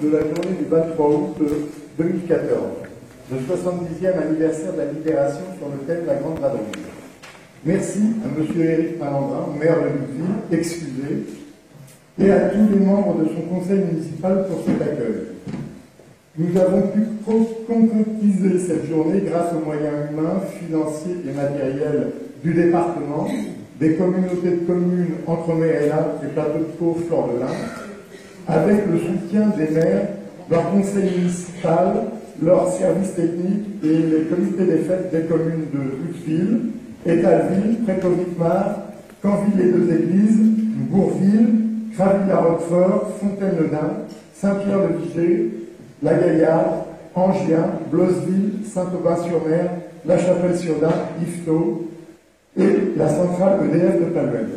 de la journée du 23 août 2014, le 70e anniversaire de la libération sur le thème de la Grande Vadrouille. Merci à M. Éric Malandrin, maire de Luxville, excusé, et à tous les membres de son conseil municipal pour cet accueil. Nous avons pu concrétiser cette journée grâce aux moyens humains, financiers et matériels du département, des communautés de communes Entremets-Hélas et Plateau de Caux, Fleur de Lys, avec le soutien des maires, leur conseil municipal, leurs services techniques et les comités des fêtes des communes de Luxville, Étalville, Précovicmar, Canville et Deux Églises, Bourville, Craville-la-Roquefort, Fontaine-le-Dain, Saint-Pierre-le-Viger, La Gaillarde, Angien, Blosseville, Saint-Aubin-sur-Mer, La Chapelle-sur-Dain, Yvetot et la centrale EDF de Palmel.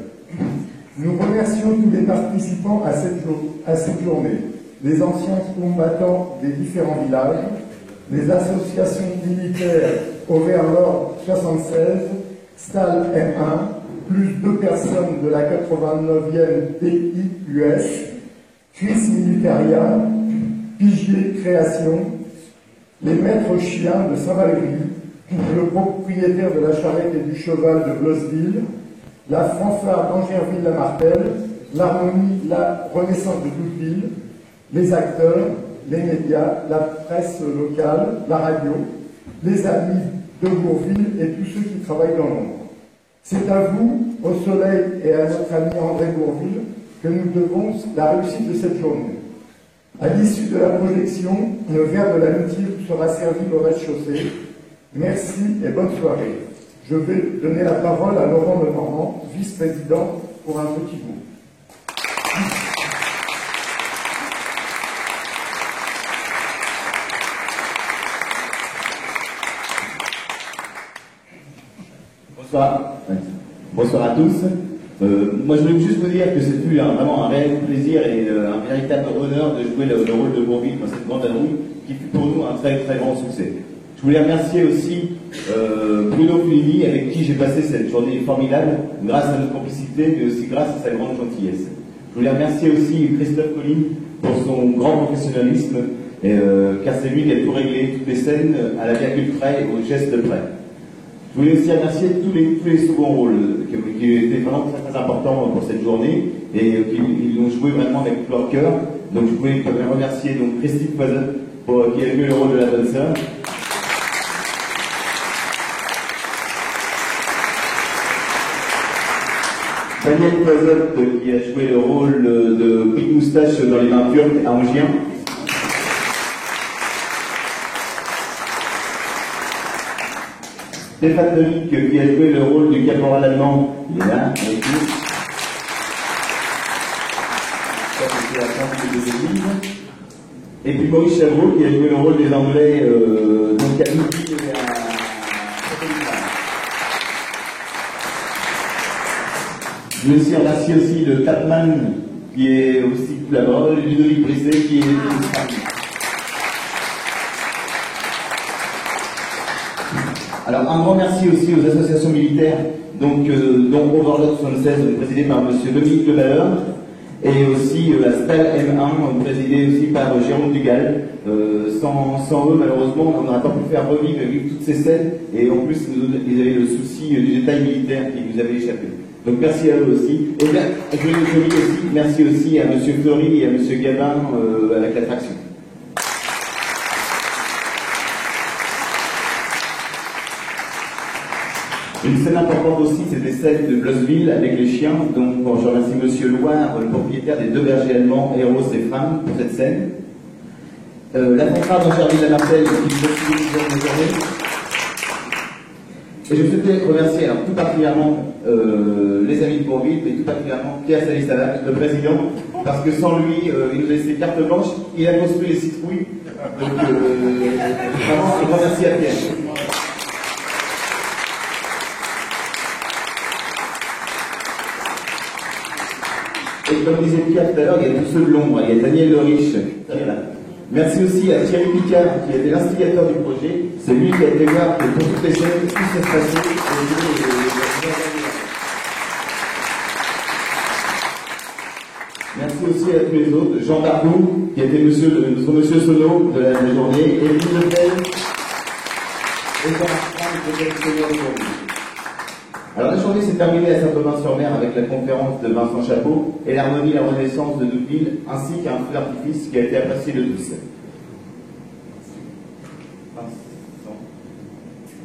Nous remercions tous les participants à cette journée, les anciens combattants des différents villages, les associations militaires Auvergne-Nord 76, STAL M1, plus 2 personnes de la 89e TIUS, Chris Militaria, Pigier Création, les maîtres chiens de Saint-Valery, le propriétaire de la charrette et du cheval de Blosseville, la fanfare d'Angerville-la-Martelle, l'harmonie, la Renaissance de Douville, les acteurs, les médias, la presse locale, la radio, les amis de Bourville et tous ceux qui travaillent dans l'ombre. C'est à vous, au soleil et à notre ami André Bourville, que nous devons la réussite de cette journée. À l'issue de la projection, le verre de l'amitié vous sera servi au rez-de-chaussée. Merci et bonne soirée. Je vais donner la parole à Laurent Lenormand, vice-président, pour un petit mot. Bonsoir. Bonsoir à tous. Moi, je voulais juste vous dire que c'est vraiment un réel plaisir et un véritable honneur de jouer le rôle de Bourville dans cette grande vadrouille qui fut pour nous un très très grand succès. Je voulais remercier aussi Bruno Fulini, avec qui j'ai passé cette journée formidable, grâce à notre complicité, mais aussi grâce à sa grande gentillesse. Je voulais remercier aussi Christophe Colline pour son grand professionnalisme, car c'est lui qui a tout réglé, toutes les scènes, à la virgule près et au geste près. Je voulais aussi remercier tous les seconds rôles qui étaient vraiment très, très importants pour cette journée et qui ont joué vraiment avec leur cœur. Donc je voulais remercier donc Christine Poisson qui a joué le rôle de la bonne sœur. Daniel Poisson qui a joué le rôle de Big Moustache dans Les Mains Turques à Angien. Stéphane Delic qui a joué le rôle du caporal allemand, il est là, avec nous. Ça, c'était la France de Deux Églises. Et puis Maurice Chavreau qui a joué le rôle des Anglais, donc à Midi et à Je veux aussi remercier aussi le Tapman qui est aussi tout là-bas, Ludovic Brisset qui est Alors, un grand merci aussi aux associations militaires, donc, dont Overlord 76, présidé par M. Dominique Leballeur, et aussi la STAL M1, présidée aussi par Jérôme Dugal. Sans eux, malheureusement, on n'aurait pas pu faire revivre toutes ces scènes, et en plus, ils avaient le souci du détail militaire qui nous avait échappé. Donc, merci à eux aussi. Et bien, je voulais aussi, merci aussi à M. Fleury et à M. Gabin avec l'attraction. Une scène importante aussi, c'est des scènes de Blosseville avec les chiens. Donc, bon, je remercie M. Loire, le propriétaire des 2 bergers allemands, Eros et Fram, pour cette scène. La fanfare d'Angerville-la-Martelle, qui nous a suivi une journée. Et je souhaitais remercier alors, tout particulièrement les amis de Bourville, mais tout particulièrement Pierre Salisala, le président, parce que sans lui, il nous a laissé carte blanche, il a construit les citrouilles. Donc, vraiment, un grand merci à Pierre. Et comme disait Pierre tout à l'heure, il y a tous ceux de l'ombre, il y a Daniel Le Riche. Merci aussi à Thierry Picard, qui était l'instigateur du projet. C'est lui qui a été voir pour toutes les scènes, tout s'est passé. Merci aussi à tous les autres. Jean Bardou, qui était notre monsieur Sono de la journée, et Louis Lepel, et Jean-Marc qui était le seigneur aujourd'hui. Alors la journée s'est terminée à Saint-Aubin-sur-Mer avec la conférence de Vincent Chapeau et l'harmonie La Renaissance de Doudeville, ainsi qu'un feu d'artifice qui a été apprécié de tous.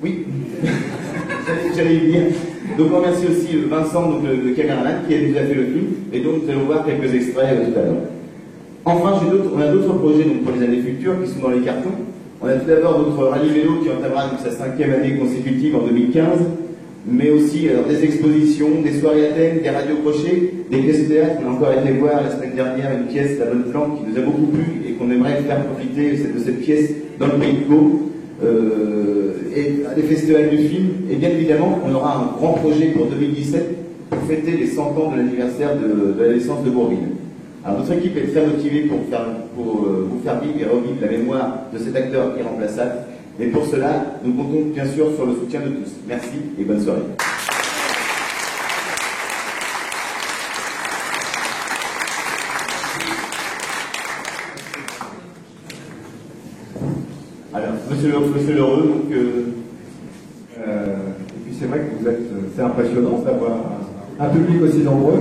Oui, j'allais y dire. Donc on remercie aussi Vincent, donc, le caméraman, qui a déjà fait le film, et donc nous allons voir quelques extraits tout à l'heure. Enfin, on a d'autres projets donc, pour les années futures qui sont dans les cartons. On a tout d'abord notre rallye vélo qui entamera donc, sa 5e année consécutive en 2015, mais aussi des expositions, des soirées à thème, des radios crochets, des pièces de théâtre. On a encore été voir la semaine dernière une pièce, La Bonne Flanque, qui nous a beaucoup plu et qu'on aimerait faire profiter de cette pièce dans le Pays de Caux. Et à des festivals du film, et bien évidemment on aura un grand projet pour 2017 pour fêter les 100 ans de l'anniversaire de la naissance de Bourvil. Alors notre équipe est très motivée pour vous faire vivre et revivre la mémoire de cet acteur irremplaçable, et pour cela nous comptons bien sûr sur le soutien de tous. Merci et bonne soirée. Alors, monsieur Lheureux, donc... et puis c'est vrai que c'est impressionnant d'avoir un public aussi nombreux.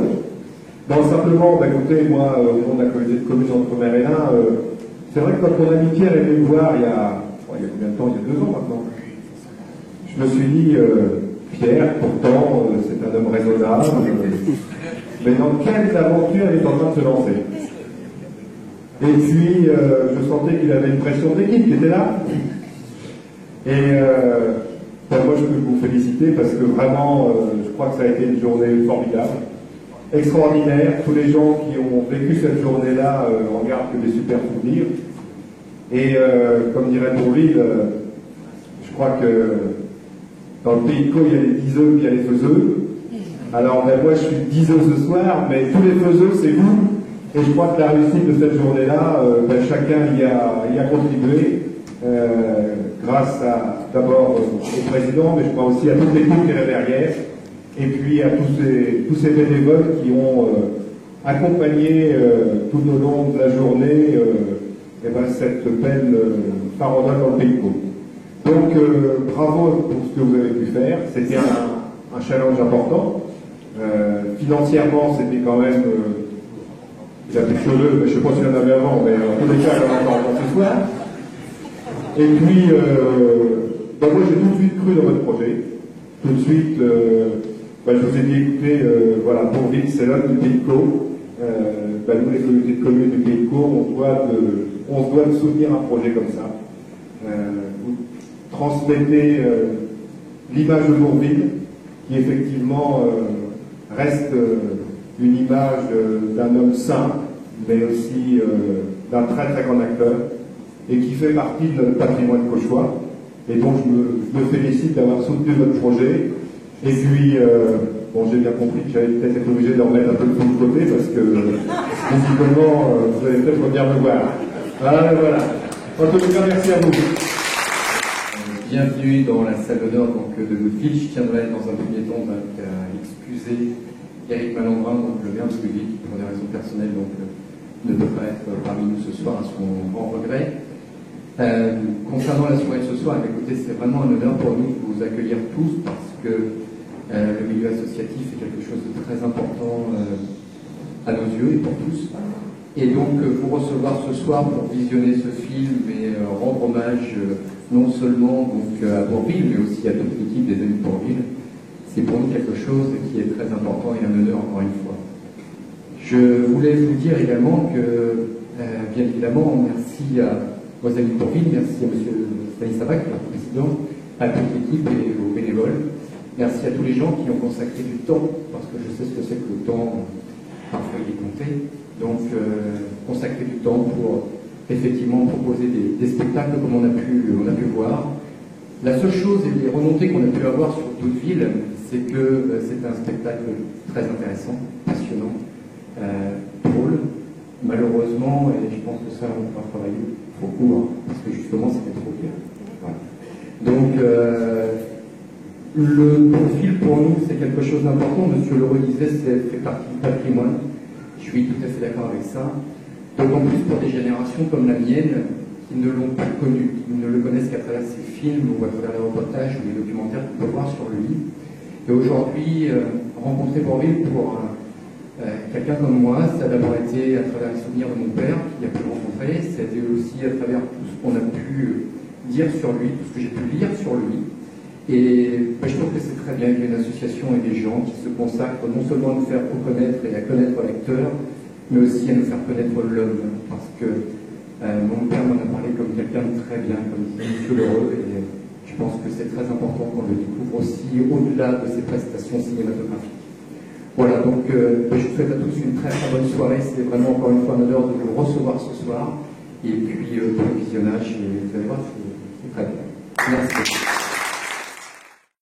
Donc simplement, écoutez, moi, au nom de la commune d'Entremer et l'Ain, c'est vrai que quand mon ami Pierre est venu me voir il y a combien de temps? Il y a 2 ans maintenant. Je me suis dit, Pierre, pourtant, c'est un homme raisonnable, mais dans quelle aventure il est en train de se lancer? Et puis, je sentais qu'il avait une pression d'équipe qui était là. Et moi, je peux vous féliciter parce que vraiment, je crois que ça a été une journée formidable, extraordinaire. Tous les gens qui ont vécu cette journée-là en gardent que des super souvenirs. Et comme dirait Bourvil, je crois que dans le Pays de Caux, il y a les diseux, il y a les faiseux. Alors, moi, je suis diseux ce soir, mais tous les faiseux, c'est vous. Et je crois que la réussite de cette journée-là, chacun y a contribué, grâce d'abord au président, mais je crois aussi à toute l'équipe qui est derrière, et puis à tous ces bénévoles qui ont accompagné tout au long de la journée cette belle farandole dans le Pays de Caux. Donc bravo pour ce que vous avez pu faire, c'était un challenge important. Financièrement, c'était quand même... il a plus de cheveux, mais je ne sais pas s'il y en avait avant, mais en tous les cas, il y en a encore ce soir. Et puis, moi j'ai tout de suite cru dans votre projet. Tout de suite, je vous ai dit, écoutez, voilà, Bourvil, c'est l'homme du Pays de Caux. Nous, les communautés de communes du Pays de Caux, on se doit de soutenir un projet comme ça. Vous transmettez l'image de Bourvil, qui effectivement reste une image d'un homme sain, mais aussi d'un très très grand acteur, et qui fait partie de notre patrimoine cauchois. Et donc je me félicite d'avoir soutenu votre projet. Et puis, j'ai bien compris que j'allais peut-être être obligé de remettre un peu de tout de côté, parce que visiblement, vous allez peut-être venir me voir. Voilà. En tout cas, merci à vous. Bienvenue dans la salle d'honneur de Doudeville. Je tiendrai dans un premier temps à excuser Éric Malandrin, donc le maire de Doudeville, qui pour des raisons personnelles ne peut pas être parmi nous ce soir, à son grand regret. Concernant la soirée de ce soir, écoutez, c'est vraiment un honneur pour nous de vous accueillir tous, parce que le milieu associatif est quelque chose de très important à nos yeux et pour tous. Et donc vous recevoir ce soir pour visionner ce film et rendre hommage non seulement à Bourvil, mais aussi à toute l'équipe des amis de Bourvil, c'est pour nous quelque chose qui est très important et un honneur encore une fois. Je voulais vous dire également que, bien évidemment, merci aux amis de Bourvil, merci à M. Stanislavak, le président, à toute l'équipe et aux bénévoles. Merci à tous les gens qui ont consacré du temps, parce que je sais ce que c'est que le temps, parfois il est compté. Donc, consacrer du temps pour effectivement proposer des spectacles comme on a pu voir. La seule chose et les remontées qu'on a pu avoir sur Doudeville, c'est que c'est un spectacle très intéressant, passionnant, drôle. Malheureusement, et je pense que ça, on va travailler trop court, parce que justement, c'était trop bien. Voilà. Donc, le profil pour nous, c'est quelque chose d'important. Monsieur Leroux disait, c'est fait partie du patrimoine. Je suis tout à fait d'accord avec ça. D'autant plus pour des générations comme la mienne qui ne l'ont pas connu, qui ne le connaissent qu'à travers ses films ou à travers les reportages ou les documentaires qu'on peut voir sur lui. Et aujourd'hui, rencontrer Bourvil pour quelqu'un comme moi, ça a d'abord été à travers les souvenirs de mon père, qui a pu le rencontrer, ça a été aussi à travers tout ce qu'on a pu dire sur lui, tout ce que j'ai pu lire sur lui. Et je trouve que c'est très bien qu'il y ait une association et des gens qui se consacrent non seulement à nous faire reconnaître et à connaître le lecteur, mais aussi à nous faire connaître l'homme. Parce que mon père m'en a parlé comme quelqu'un de très bien, comme disait M. Lheureux, et je pense que c'est très important qu'on le découvre aussi au-delà de ses prestations cinématographiques. Voilà, donc je vous souhaite à tous une très très bonne soirée. C'est vraiment encore une fois un honneur de vous recevoir ce soir. Et puis pour le visionnage, vous allez voir, c'est très bien. Merci.